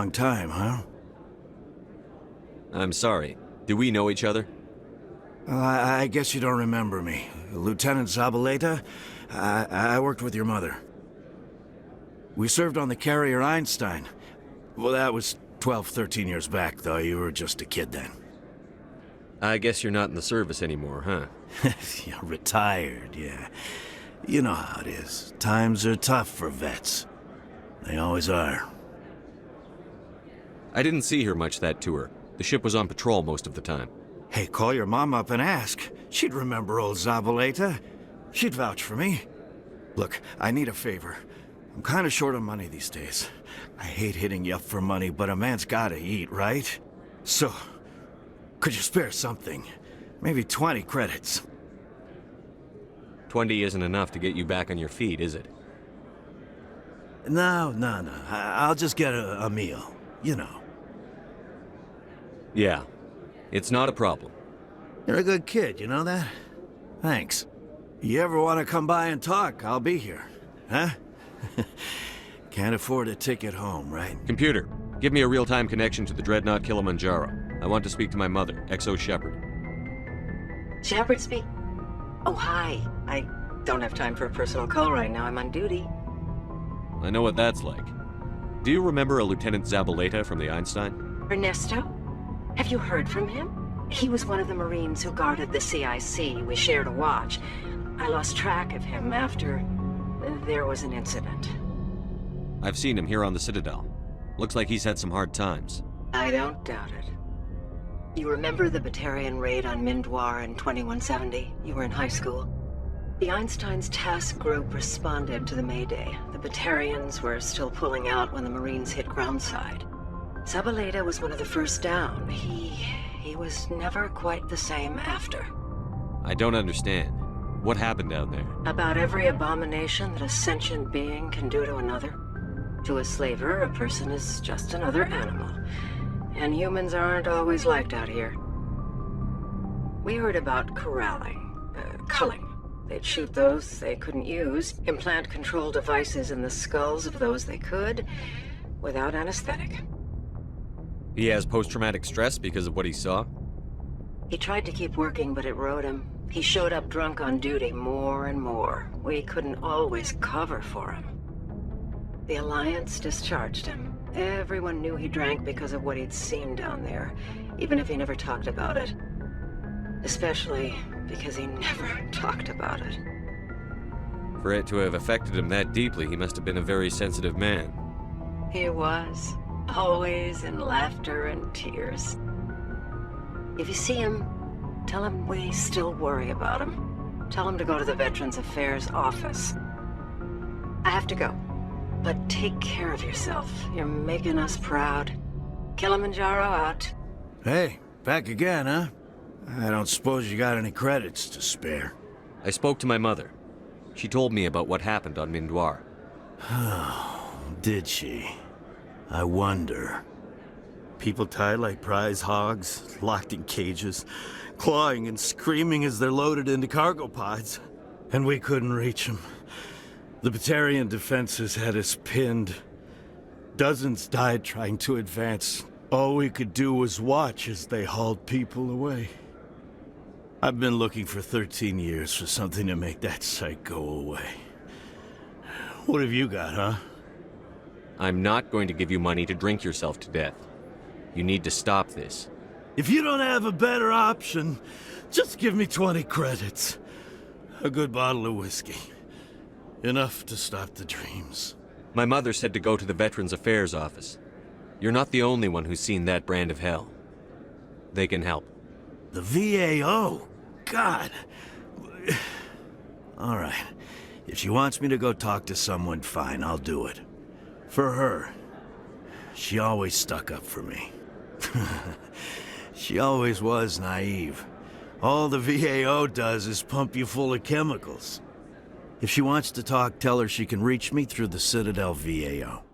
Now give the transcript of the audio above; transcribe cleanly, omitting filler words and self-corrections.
long time, huh? I'm sorry. Do we know each other? I guess you don't remember me. Lieutenant Zabaleta? I worked with your mother. We served on the carrier Einstein. Well, that was 12, 13 years back, though. You were just a kid then. I guess you're not in the service anymore, huh? Yeah, retired, yeah. You know how it is. Times are tough for vets. They always are. I didn't see her much that tour. The ship was on patrol most of the time. Hey, call your mom up and ask. She'd remember old Zabaleta. She'd vouch for me. Look, I need a favor. I'm kind of short on money these days. I hate hitting you up for money, but a man's gotta eat, right? So, could you spare something? Maybe 20 credits. 20 isn't enough to get you back on your feet, is it? No. I'll just get a meal, you know. Yeah. It's not a problem. You're a good kid, you know that? Thanks. You ever want to come by and talk, I'll be here. Huh? Can't afford a ticket home, right? Computer, give me a real-time connection to the Dreadnought Kilimanjaro. I want to speak to my mother, XO Shepard. Shepard speak? Oh, hi. I don't have time for a personal call right now. I'm on duty. I know what that's like. Do you remember a Lieutenant Zabaleta from the Einstein? Ernesto? Have you heard from him? He was one of the Marines who guarded the CIC. We shared a watch. I lost track of him after there was an incident. I've seen him here on the Citadel. Looks like he's had some hard times. I don't doubt it. You remember the Batarian raid on Mindwar in 2170? You were in high school. The Einstein's task group responded to the Mayday. The Batarians were still pulling out when the Marines hit groundside. Zabaleta was one of the first down. He was never quite the same after. I don't understand. What happened down there? About every abomination that a sentient being can do to another. To a slaver, a person is just another animal. And humans aren't always liked out here. We heard about corralling, culling. They'd shoot those they couldn't use, implant control devices in the skulls of those they could, without anesthetic. He has post-traumatic stress because of what he saw? He tried to keep working, but it rode him. He showed up drunk on duty more and more. We couldn't always cover for him. The Alliance discharged him. Everyone knew he drank because of what he'd seen down there, even if he never talked about it. Especially because he never talked about it. For it to have affected him that deeply, he must have been a very sensitive man. He was. Always in laughter and tears. If you see him, tell him we still worry about him. Tell him to go to the Veterans Affairs office. I have to go. But take care of yourself. You're making us proud. Kilimanjaro out. Hey, back again, huh? I don't suppose you got any credits to spare. I spoke to my mother. She told me about what happened on Mindwar. Oh, did she? I wonder. People tied like prize hogs, locked in cages, clawing and screaming as they're loaded into cargo pods. And we couldn't reach them. The Batarian defenses had us pinned. Dozens died trying to advance. All we could do was watch as they hauled people away. I've been looking for 13 years for something to make that sight go away. What have you got, huh? I'm not going to give you money to drink yourself to death. You need to stop this. If you don't have a better option, just give me 20 credits. A good bottle of whiskey. Enough to stop the dreams. My mother said to go to the Veterans Affairs office. You're not the only one who's seen that brand of hell. They can help. The VAO? God. All right. If she wants me to go talk to someone, fine, I'll do it. For her. She always stuck up for me. She always was naive. All the VAO does is pump you full of chemicals. If she wants to talk, tell her she can reach me through the Citadel VAO.